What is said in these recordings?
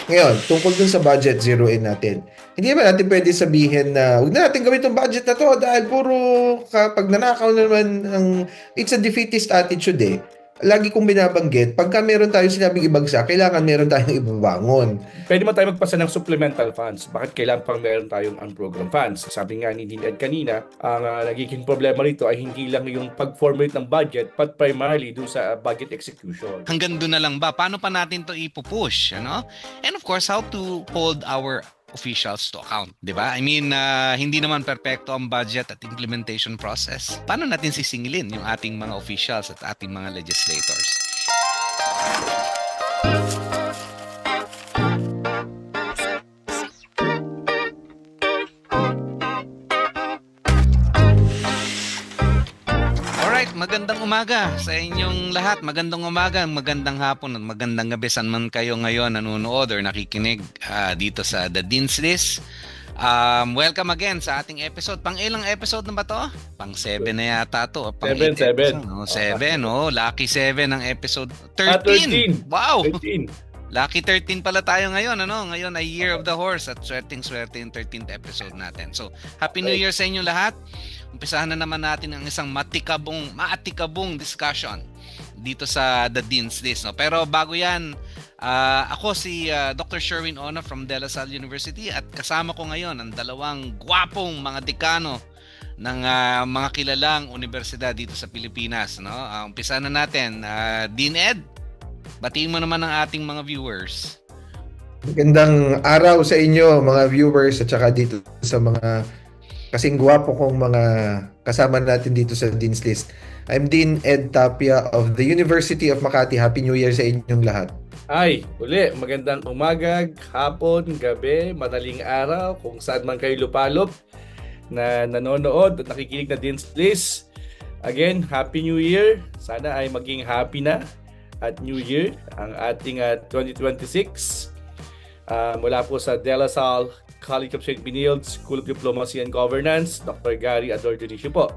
Ngayon, tungkol dun sa budget zeroin natin. Hindi ba natin pwede sabihin na huwag na natin gawin itong budget na to dahil puro kapag nanakaw na naman it's a defeatist attitude eh. Lagi kong binabanggit, pagka meron tayong sinabing ibagsak, kailangan meron tayong ibabangon. Pwede mo tayo magpasa ng supplemental funds. Bakit kailangan pang meron tayong unprogrammed funds? Sabi nga ni Dean Ed kanina, ang nagiging problema rito ay hindi lang yung pag-formulate ng budget, but primarily dun sa budget execution. Hanggang doon na lang ba? Paano pa natin to ipupush? Ano? And of course, how to hold our officials to account, 'di ba? I mean, hindi naman perpekto ang budget at implementation process. Paano natin sisingilin yung ating mga officials at ating mga legislators? Alright, magandang umaga sa inyong lahat. Magandang umaga, magandang hapon at magandang gabi saan man kayo ngayon nanonood or nakikinig dito sa The Dean's List. Welcome again sa ating episode. Pang ilang episode na ba to? Pang 7 na yata to. Pang 7. 7, oh. Lucky 7 ang episode. 13. 13. Wow! 13. Lucky 13 pala tayo ngayon, ano? Ngayon ay Year of the Horse at swerte yung 13th episode natin. So, Happy New Year sa inyo lahat. Umpisahan na naman natin ang isang maatikabong discussion dito sa The Dean's List, no? Pero bago 'yan, ako si Dr. Sherwin Ona from De La Salle University at kasama ko ngayon ang dalawang gwapong mga dekano ng mga kilalang universidad dito sa Pilipinas, no? Umpisahan na natin, Dean Ed. Batiin mo naman ang ating mga viewers. Magandang araw sa inyo mga viewers at saka dito sa mga kasing gwapo kong mga kasama natin dito sa Dean's List. I'm Dean Ed Tapia of the University of Makati. Happy New Year sa inyong lahat. Ay, uli, magandang umaga, hapon, gabi, madaling araw, kung saan man kayo lupalop na nanonood at nakikinig na Dean's List. Again, Happy New Year. Sana ay maging happy na at New Year ang ating 2026. Mula po sa De La Salle College of St. Benilde School of Diplomacy and Governance, Dr. Gary Ador Dionisio po.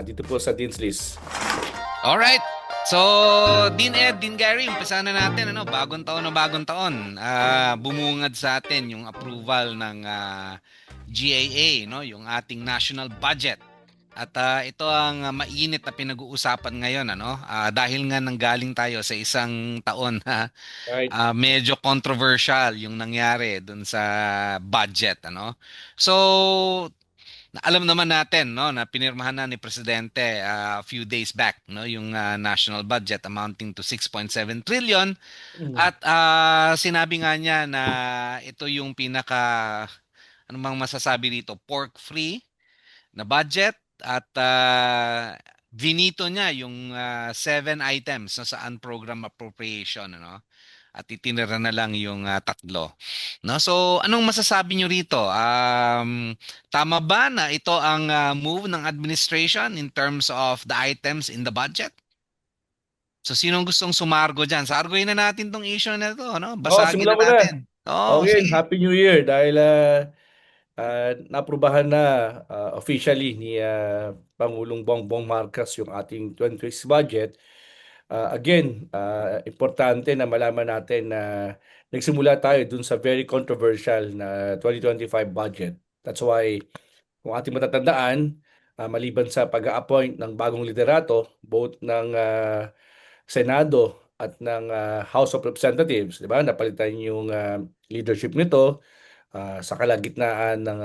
Dito po sa Dean's List. Alright. So, Dean Ed, Dean Gary, umpisa na natin, ano, bagong taon. Bumungad sa atin yung approval ng GAA, no, yung ating national budget. At ito ang mainit na pinag-uusapan ngayon, ano, dahil nga nanggaling tayo sa isang taon na Right. medyo controversial yung nangyari dun sa budget, ano. So, alam naman natin, no, na pinirmahan na ni Presidente a few days back, no, yung national budget amounting to 6.7 trillion at sinabi nga niya na ito yung pinaka ano mang masasabi dito, pork-free na budget at vinito niya yung 7 items no, sa unprogrammed appropriation, ano, at itinira na lang yung 3. No? So, anong masasabi nyo rito? Tama ba na ito ang move ng administration in terms of the items in the budget? So, sinong gustong sumargo dyan? Sargoy na natin tong issue na ito. No? Basagin Simulan na ko na. natin. Okay, Sige. Happy New Year dahil naaprubahan na officially ni Pangulong Bongbong Marcos yung ating 2026 budget. Again, importante na malaman natin na nagsimula tayo dun sa very controversial na 2025 budget. That's why, kung ating matatandaan, maliban sa pag-a-appoint ng bagong liderato, both ng Senado at ng House of Representatives, di ba? Napalitan yung leadership nito sa kalagitnaan ng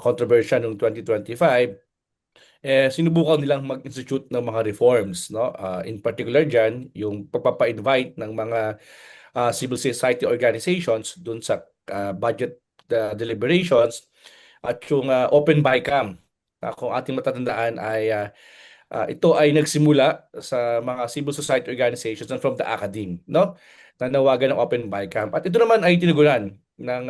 controversy noong 2025. Sinubukan nilang mag-institute ng mga reforms, no? In particular dyan, yung pagpapa-invite ng mga civil society organizations dun sa budget deliberations at yung open BICAM. Kung ating matatandaan ay ito ay nagsimula sa mga civil society organizations and from the academe, no? Nanawagan ng open BICAM. At ito naman ay tinugunan ng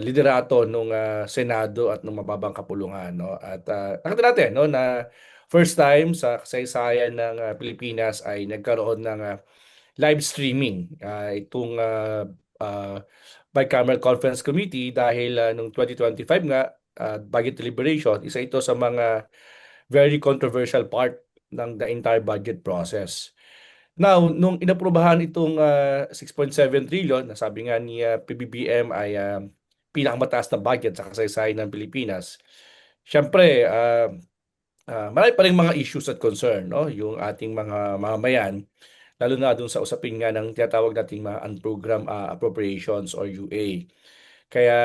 liderato ng Senado at ng mababang kapulungan, no? At nakita natin, no, na first time sa kasaysayan ng Pilipinas ay nagkaroon ng live streaming itong Bicameral Conference Committee dahil noong 2025 nga budget deliberation, isa ito sa mga very controversial part ng the entire budget process. Now, nung inaprubahan itong 6.7 trillion, na sabi nga ni PBBM ay pinakamataas na budget sa kasaysayan ng Pilipinas, syempre, marami pa rin mga issues at concern, no? Yung ating mga mamamayan, lalo na dun sa usapin nga ng tinatawag nating mga unprogrammed appropriations or UA. Kaya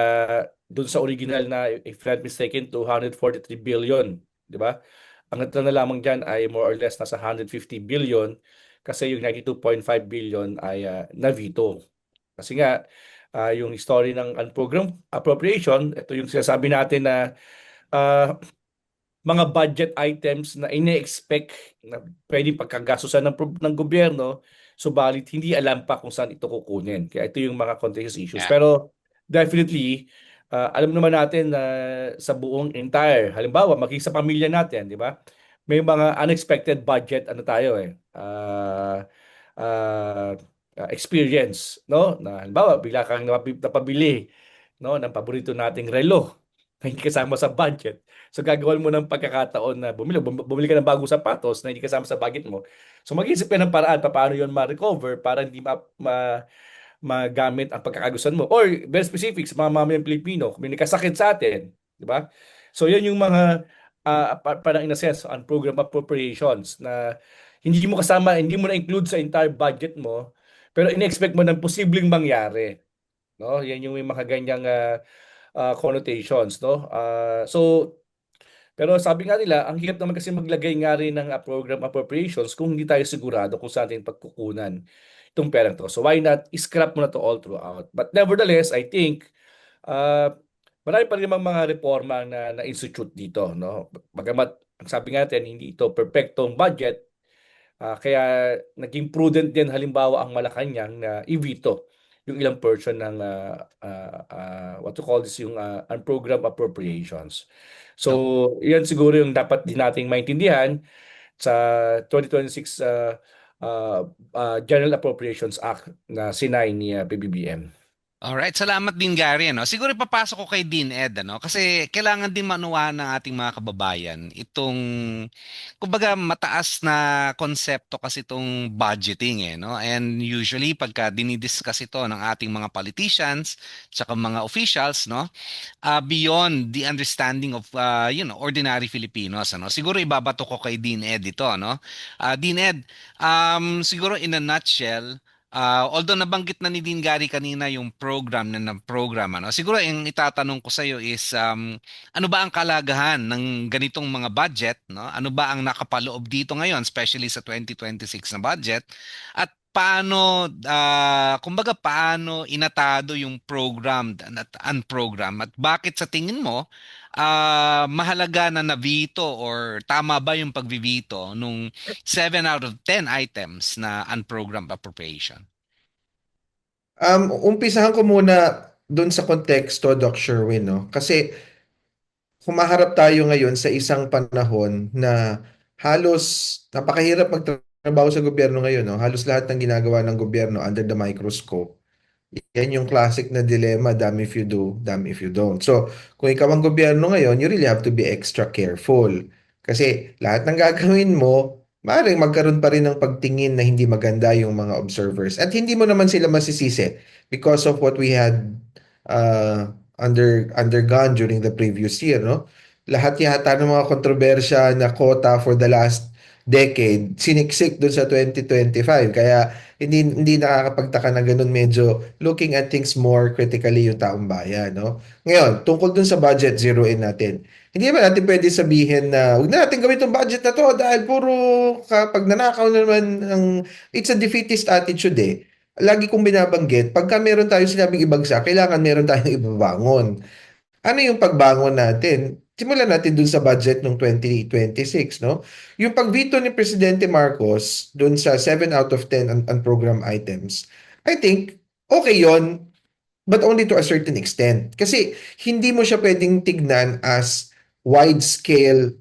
dun sa original na, if not mistaken, 243 billion, di ba? Ang natira na lamang dyan ay more or less nasa 150 billion kasi yung 92.5 billion ay na-veto. Kasi nga, yung story ng unprogrammed appropriation, ito yung sinasabi natin na ah, mga budget items na ine-expect na pwedeng pagkagastusan ng gobyerno, subalit hindi alam pa kung saan ito kukunin. Kaya ito yung mga contentious issues. Yeah. Pero definitely, alam naman natin na sa buong entire, halimbawa, maging sa pamilya natin, di ba? May mga unexpected budget, ano tayo uh, experience, no? Na halimbawa, bigla kang napabili, no, ng paborito nating relo na hindi kasama sa budget. So gagawin mo ng pagkakataon na bumili ka ng bagong sapatos na hindi kasama sa budget mo. So mag-isip ka ng paraan paano 'yon ma-recover para hindi magamit ang pagkakagustuhan mo. Or very specific sa mga mamamayang Pilipino, kung may nakasakit sa atin, di ba? So yan yung mga parang in a sense unprogrammed appropriations na hindi mo kasama, hindi mo na-include sa entire budget mo, pero in-expect mo ng posibleng mangyari. No? Yan yung may mga ganyang connotations, no? Pero sabi nga nila, ang hirap naman kasi maglagay nga rin ng program appropriations kung hindi tayo sigurado kung saan atin pagkukunan itong perang to. So why not scrap mo na to all throughout? But nevertheless, I think marami pa rin namang mga reforma na institute dito, no? Bagamat ang sabi nga natin, hindi ito perfectong budget, kaya naging prudent din halimbawa ang Malacanang na i-veto yung ilang portion ng what to call this, yung unprogrammed appropriations. So, yan siguro yung dapat din nating maintindihan sa 2026 General Appropriations Act na sinay ni PBBM. Alright, salamat din Gary. Ano? Siguro ipapasok ko kay Dean Ed, ano? Kasi kailangan din manuwa ng ating mga kababayan itong, kumbaga mataas na konsepto kasi itong budgeting eh, no? And usually pagka dinidiscuss ito ng ating mga politicians tsaka mga officials, no? Beyond the understanding of ordinary Filipinos, ano? Siguro ibabato ko kay Dean Ed ito, no? Dean Ed, siguro in a nutshell, although nabanggit na ni Dean Gary kanina yung program, ano? Siguro yung itatanong ko sa iyo is ano ba ang kalagahan ng ganitong mga budget, no? Ano ba ang nakapaloob dito ngayon, especially sa 2026 na budget? At paano kumbaga paano inatado yung programmed at unprogrammed, at bakit sa tingin mo mahalaga na nabito or tama ba yung pagbibito nung 7 out of 10 items na unprogrammed appropriation? Umpisahan ko muna doon sa konteksto, Doc Sherwin, no? Kasi humaharap tayo ngayon sa isang panahon na halos napakahirap magtrabaho sa gobyerno ngayon, no? Halos lahat ng ginagawa ng gobyerno under the microscope. Yan yung classic na dilemma, damn if you do, damn if you don't. So, kung ikaw ang gobyerno ngayon, you really have to be extra careful. Kasi lahat ng gagawin mo, maaaring magkaroon pa rin ng pagtingin na hindi maganda yung mga observers. At hindi mo naman sila masisisi because of what we had undergone during the previous year, no? Lahat yata ng mga kontrobersya na quota for the last decade, siniksik doon sa 2025. Kaya hindi nakakapagtaka na ganun, medyo looking at things more critically yung taong bayan, no? Ngayon, tungkol dun sa budget zeroin natin. Hindi naman natin pwede sabihin na huwag na natin gawin itong budget na to dahil puro kapag nanakaw na naman it's a defeatist attitude eh. Lagi kong binabanggit, pagka meron tayo sinabing ibagsak, kailangan meron tayong ibabangon. Ano yung pagbangon natin? Simulan natin dun sa budget ng 2026, no? Yung pagveto ni Presidente Marcos dun sa 7 out of 10 unprogrammed items, I think, okay yon, but only to a certain extent. Kasi hindi mo siya pwedeng tignan as wide-scale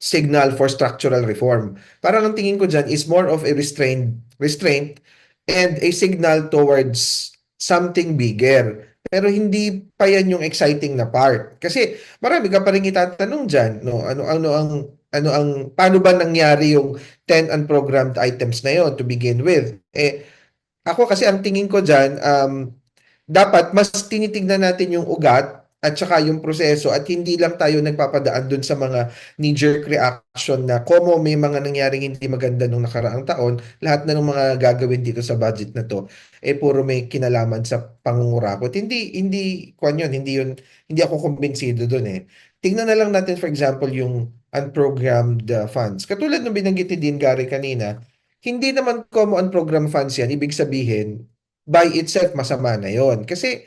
signal for structural reform. Parang ang tingin ko dyan is more of a restraint and a signal towards something bigger. Pero hindi pa yan yung exciting na part. Kasi marami ka pa rin itatanong dyan, no? Ano ang paano ba nangyari yung 10 unprogrammed items na yon to begin with? Ako kasi ang tingin ko diyan, dapat mas tinitignan natin yung ugat at saka yung proseso at hindi lang tayo nagpapadaan dun sa mga knee-jerk reaction na como may mga nangyaring hindi maganda nung nakaraang taon, lahat na ng mga gagawin dito sa budget na to, puro may kinalaman sa pangungurakot. Hindi ako kumbinsido dun eh. Tingnan na lang natin for example yung unprogrammed funds. Katulad ng binanggit ni Dean Gary kanina, hindi naman como unprogrammed funds yan, ibig sabihin, by itself masama na yon. Kasi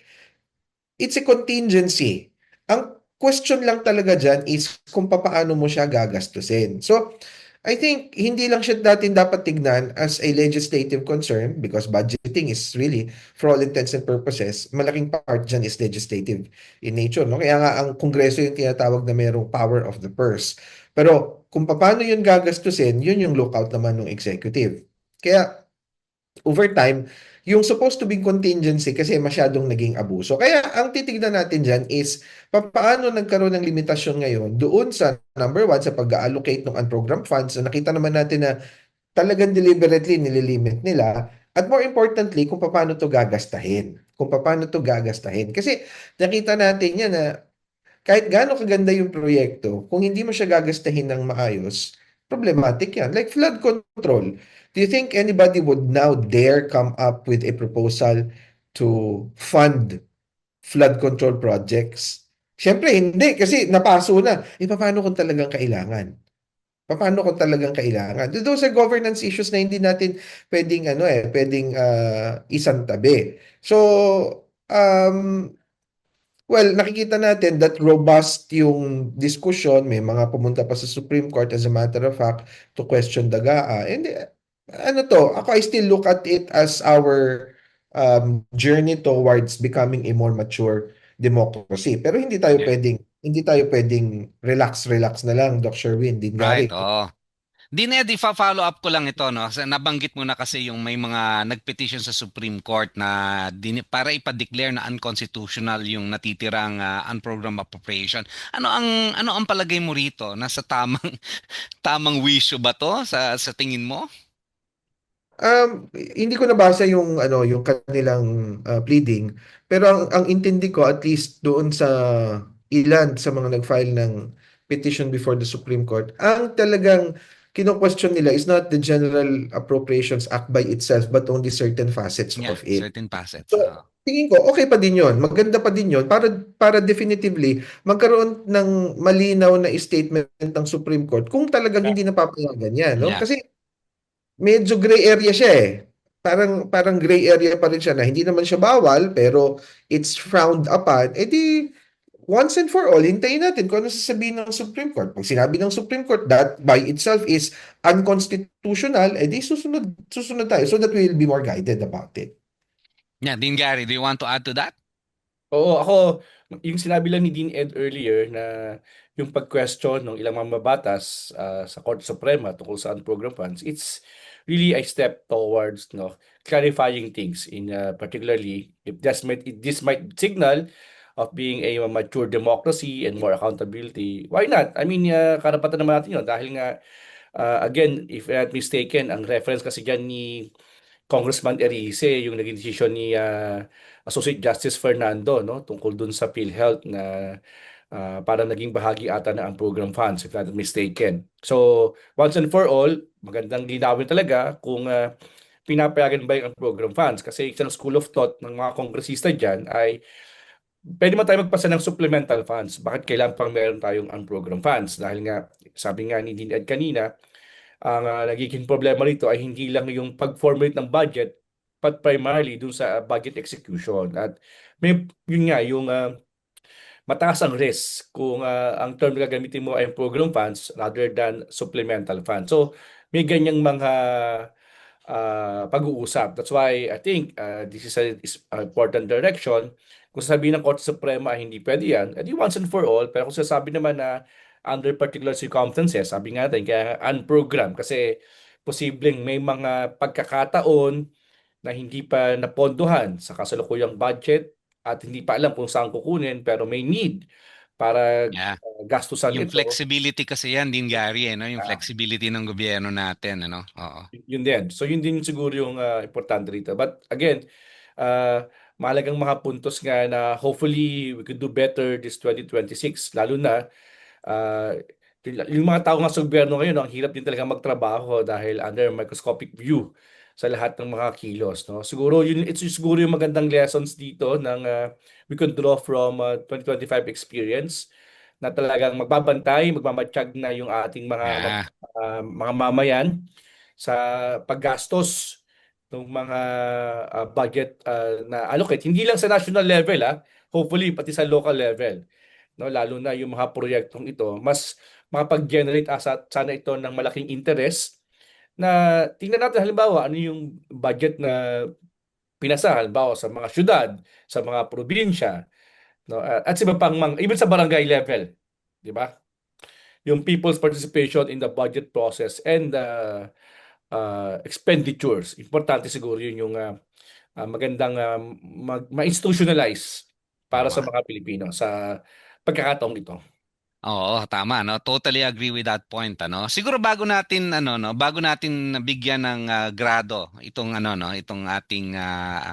it's a contingency. Ang question lang talaga dyan is kung paano mo siya gagastusin. So, I think hindi lang siya natin dapat tignan as a legislative concern because budgeting is really, for all intents and purposes, malaking part dyan is legislative in nature. No? Kaya nga ang Kongreso yung tinatawag na mayroong power of the purse. Pero kung paano yun gagastusin, yun yung lookout naman ng executive. Kaya over time, yung supposed to be contingency kasi masyadong naging abuso. Kaya ang titignan natin dyan is paano nagkaroon ng limitasyon ngayon doon sa number one, sa pag-allocate ng unprogrammed funds na nakita naman natin na talagang deliberately nililimit nila. At more importantly, kung paano to gagastahin. Kung paano to gagastahin. Kasi nakita natin yan na kahit gaano kaganda yung proyekto, kung hindi mo siya gagastahin ng maayos, problematic yan. Like flood control. Do you think anybody would now dare come up with a proposal to fund flood control projects? Siyempre, hindi. Kasi napaso na. Paano kung talagang kailangan? Paano kung talagang kailangan? Those are governance issues na hindi natin pwedeng isantabi. So, um, well, nakikita natin that robust yung discussion. May mga pumunta pa sa Supreme Court as a matter of fact to question the GAA. And I still look at it as our journey towards becoming a more mature democracy. Pero Yeah. hindi tayo pwedeng relax na lang, Doc Sherwin, din Right, Gary. oo. Din Eddie, follow up ko lang ito, no? Nabanggit mo na kasi yung may mga nagpetition sa Supreme Court na para ipa-declare na unconstitutional yung natitirang unprogrammed appropriation. Ano ang palagay mo rito? Nasa tamang wisyo ba to sa tingin mo? Hindi ko nabasa yung kanilang pleading, pero ang intindi ko at least doon sa ilan sa mga nag-file ng petition before the Supreme Court, ang talagang kino-question nila is not the General Appropriations Act by itself but only certain facets Yeah, of it. certain facets. So, tingin ko okay pa din 'yon. Maganda pa din 'yon para definitively magkaroon ng malinaw na statement ng Supreme Court kung talagang hindi napapayagan 'yan, no? Yeah. Kasi medyo gray area siya eh. Parang gray area pa rin siya na hindi naman siya bawal pero it's frowned upon. Di once and for all, hintayin natin kung ano sasabihin ng Supreme Court. Pag sinabi ng Supreme Court that by itself is unconstitutional, di susunod tayo so that we will be more guided about it. Yeah, Dean Gary, do you want to add to that? Oo, ako, yung sinabi lang ni Dean Ed earlier na yung pag-question ng ilang mambabatas sa Korte Suprema tungkol sa unprogrammed funds, it's really a step towards clarifying things in particularly if this might signal of being a mature democracy and more accountability. Why not? I mean, karapatan naman natin yun dahil nga again, if I'm not mistaken, ang reference kasi dyan ni Congressman Erice, yung naging desisyon ni Associate Justice Fernando, no, tungkol dun sa PhilHealth na parang naging bahagi ata ng program funds, if I'm not mistaken. So, once and for all, magandang linawin talaga kung pinapayagan ba yung program funds. Kasi isang school of thought ng mga kongresista dyan ay pwede mo tayo magpasa ng supplemental funds. Bakit kailangan pang meron tayong unprogram funds? Dahil nga, sabi nga ni Dean Ed kanina, ang nagiging problema rito ay hindi lang yung pag-formulate ng budget but primarily dun sa budget execution. At yun nga, yung mataas ang risk kung ang term na gagamitin mo ay program funds rather than supplemental funds. So, may ganyang mga pag-uusap. That's why I think this is an important direction. Kung sasabihin ng Korte Suprema ay hindi pwede yan, edi once and for all. Pero kung sasabi naman na under particular circumstances, sabi nga natin, kaya unprogram kasi posibleng may mga pagkakataon na hindi pa napondohan sa kasalukuyang budget at hindi pa alam kung saan kukunin pero may need para Yeah. gastusan Yung ito. flexibility kasi yan din, Gary, no? Yung Ah, flexibility ng gobyerno natin, ano? Oo. yun din. So yun din siguro yung importante rito. But again, mahalagang mga puntos nga na hopefully we could do better this 2026, lalo na ah, yung mga tao nga sa gobyerno ngayon, ang hirap din talaga magtrabaho dahil under microscopic view sa lahat ng mga kilos, no? Siguro yun, it's siguro yung magandang lessons dito ng we can draw from 2025 experience, na talagang magbabantay, magmamatsyag na yung ating Yeah. mga mamayan sa paggastos ng mga budget na allocate, hindi lang sa national level, hopefully pati sa local level, no? Lalo na yung mga proyektong ito mas makapag-generate sana ito ng malaking interest, na tingnan natin halimbawa ano yung budget na pinasa halimbawa sa mga syudad, sa mga probinsya, no? At sa iba pang even sa barangay level, di ba? Yung people's participation in the budget process and expenditures. Importante siguro yun yung magandang ma-institutionalize para sa Tama. mga Pilipino sa pagkakataong ito. Oo, tama, no. Totally agree with that point, ano. Siguro bago natin ano no, bago natin bigyan ng grado itong ano no, itong ating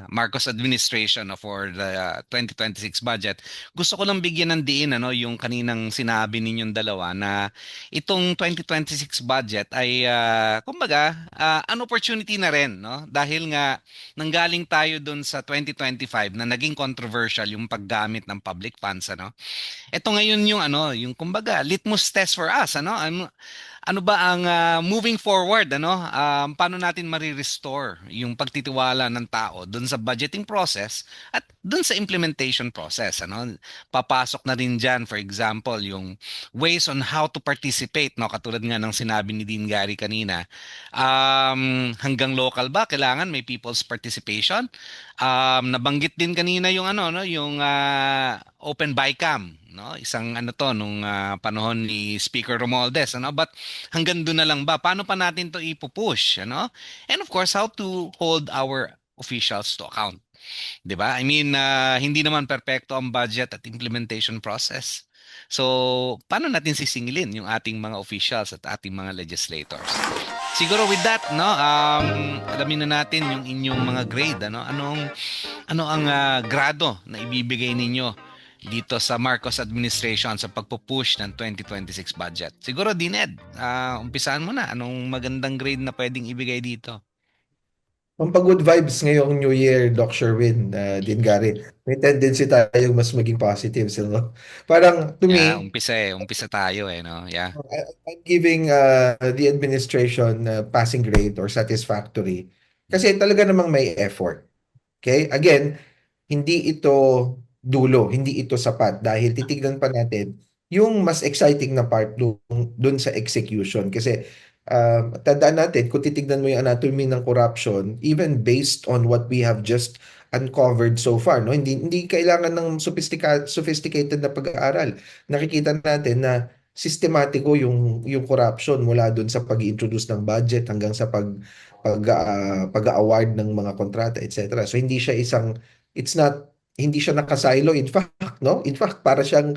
Marcos administration, no, for the 2026 budget. Gusto ko lang bigyan ng diin ano yung kaninang sinabi ninyong dalawa na itong 2026 budget ay kumbaga an opportunity na rin, no. Dahil nga nanggaling tayo dun sa 2025 na naging controversial yung paggamit ng public funds, ano. Ito ngayon yung ano, yung kumbaga litmus test for us, ano? Ano ba ang moving forward, ano? Paano natin mari-restore yung pagtitiwala ng tao doon sa budgeting process at doon sa implementation process, ano? Papasok na rin diyan, for example, yung ways on how to participate, no? Katulad nga ng sinabi ni Dean Gary kanina. Hanggang local ba kailangan may people's participation? Nabanggit din kanina yung ano no, yung open bycam, no? Isang ano to nung panahon ni Speaker Romualdez, ano? But hanggang doon na lang ba? Paano pa natin to ipupush, ano? And of course, how to hold our officials to account. 'Di ba? I mean, hindi naman perpekto ang budget at implementation process. So, paano natin sisingilin yung ating mga officials at ating mga legislators? Siguro with that, no, alamin na natin yung inyong mga grade, ano, ano ang grado na ibibigay ninyo dito sa Marcos administration sa pagpupush ng 2026 budget. Siguro, Dined, umpisahan mo na. Anong magandang grade na pwedeng ibigay dito? Pampag-good vibes ngayong New Year, Doc Sherwin, din Gary. May tendency tayong mas maging positive. So, parang to Yeah, me, umpisa tayo eh, no? Yeah. I'm giving the administration passing grade or satisfactory. Kasi talaga namang may effort. Okay? Again, hindi ito dulo, hindi ito sapat dahil titignan pa natin yung mas exciting na part dun sa execution. Kasi tandaan natin, kung titignan mo yung anatomy ng corruption, even based on what we have just uncovered so far, no? Hindi kailangan ng sophisticated na pag-aaral. Nakikita natin na sistematiko yung corruption mula dun sa pag-introduce ng budget hanggang sa pag-award ng mga kontrata, etc. So it's not hindi siya nakasilo, in fact, no, in fact para siyang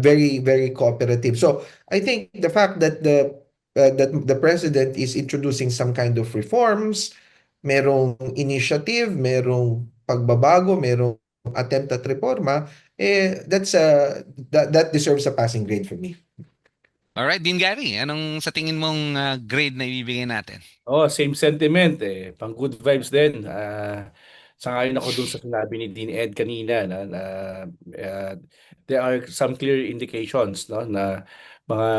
very very cooperative. So I think the fact that the president is introducing some kind of reforms, merong initiative, merong pagbabago, merong attempt at reforma, that deserves a passing grade for me. Alright, Dean Gary, anong sa tingin mong grade na ibibigay natin? Oh, same sentiment eh. Pang good vibes din. Sangayon ako dun sa sinabi ni Dean Ed kanina na uh, there are some clear indications, no, na mga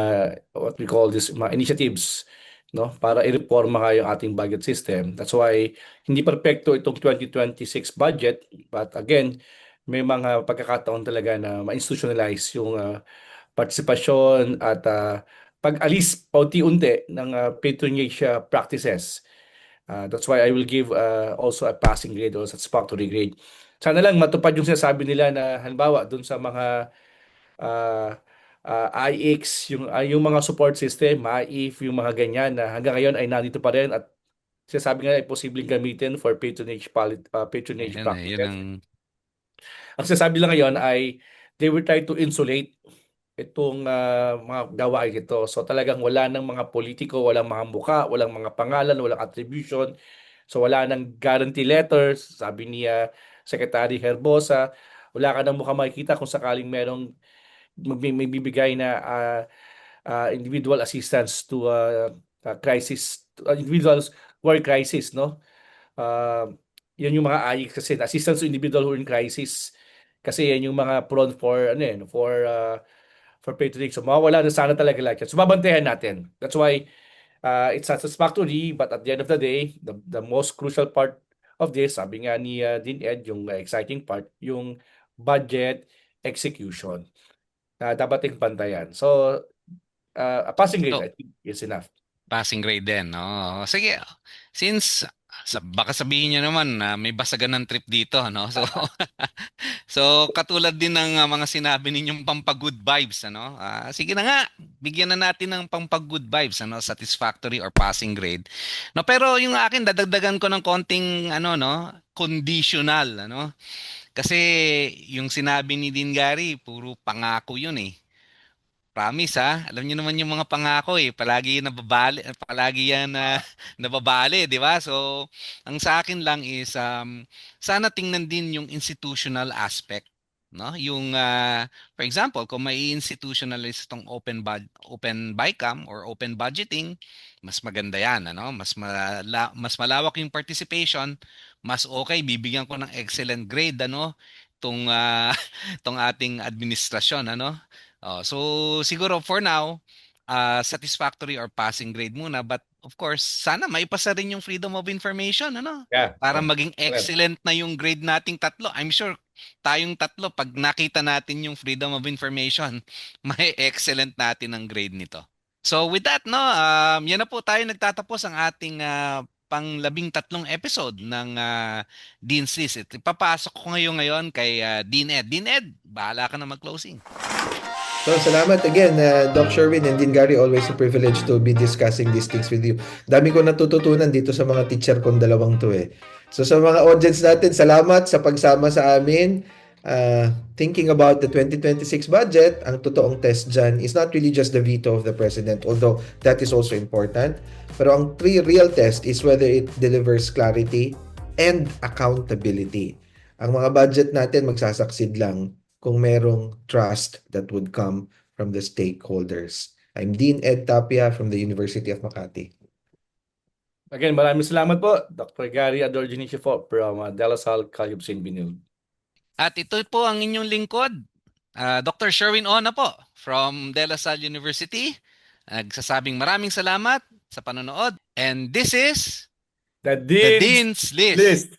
what we call this mga initiatives, no, para i-reforma nga yung ating budget system. That's why hindi perpekto itong 2026 budget, but again, may mga pagkakataon talaga na ma-institutionalize yung partisipasyon at pag-alis paunti-unti ng patronage practices. That's why I will give also a passing grade or satisfactory grade. Sana lang matupad yung sinasabi nila na halimbawa dun sa mga uh, IX, yung mga support system, MAIF, yung mga ganyan na hanggang ngayon ay nandito pa rin at sinasabi nga ay posibleng gamitin for patronage Ayun, yun practices. ang Ang sinasabi lang ngayon ay they will try to insulate itong mga gawain ito. So talagang wala ng mga politiko, walang mga muka, walang mga pangalan, walang attribution. So wala ng guarantee letters, sabi ni Secretary Herbosa, wala ka nang mukhang makikita kung sakaling merong may bibigay na individual assistance to crisis, individuals who are in crisis, no? Yan yung mga AIC kasi assistance to individual who are in crisis. Kasi yan yung mga prone for ano yan, for patronage. So mawawala na sana talaga lahat yan. So babantayan natin. That's why it's satisfactory, but at the end of the day, the most crucial part of this, sabi nga ni Dean Ed, yung exciting part, yung budget execution na dapat ting bantayan. So, a passing grade, So, I think, is enough. passing grade din. No? Sige, since baka sabihin niyo naman na may basagan ng trip dito, no? So, so katulad din ng mga sinabi ninyong pampag-good vibes, ano? Sige na nga, bigyan na natin ng pampag-good vibes, ano? Satisfactory or passing grade. No, pero yung akin dadagdagan ko ng konting ano, no? Conditional, ano? Kasi yung sinabi ni Dean Gary, puro pangako yun eh. Promise ha. Alam niyo naman yung mga pangako eh. Palagi yan nababali, palagi yan na nababali, di ba? So, ang sa akin lang is sana tingnan din yung institutional aspect, no? Yung for example, kung may institutionalize tong open BICAM or open budgeting, mas maganda yan, ano? Mas malawak yung participation, mas okay, bibigyan ko ng excellent grade, ano? Tong tong ating administrasyon, ano? So siguro for now, satisfactory or passing grade muna. But of course, sana maipasa rin yung freedom of information, ano? Yeah, Para yeah. maging excellent na yung grade nating tatlo. I'm sure tayong tatlo, pag nakita natin yung freedom of information, may excellent natin ang grade nito. So with that, no, yan na po tayo nagtatapos ang ating pang-13 episode ng Dean's List. Ipapasok ko ngayon kay Dean Ed. Dean Ed, bahala ka na mag-closing. So, salamat again, Doc Sherwin and Dean Gary. Always a privilege to be discussing these things with you. Dami ko natututunan dito sa mga teacher kong dalawang to eh. So, sa mga audience natin, salamat sa pagsama sa amin. Thinking about the 2026 budget, ang totoong test dyan is not really just the veto of the President, although that is also important. Pero ang real test is whether it delivers clarity and accountability. Ang mga budget natin magsasucceed lang kung merong trust that would come from the stakeholders. I'm Dean Ed Tapia from the University of Makati. Again, maraming salamat po, Dr. Gary Ador Junicio from De La Salle College of St. Benilde. At ito po ang inyong lingkod, Dr. Sherwin Ona po from De La Salle University. Nagsasabing maraming salamat sa panonood. And this is The The Dean's Dean's List. List.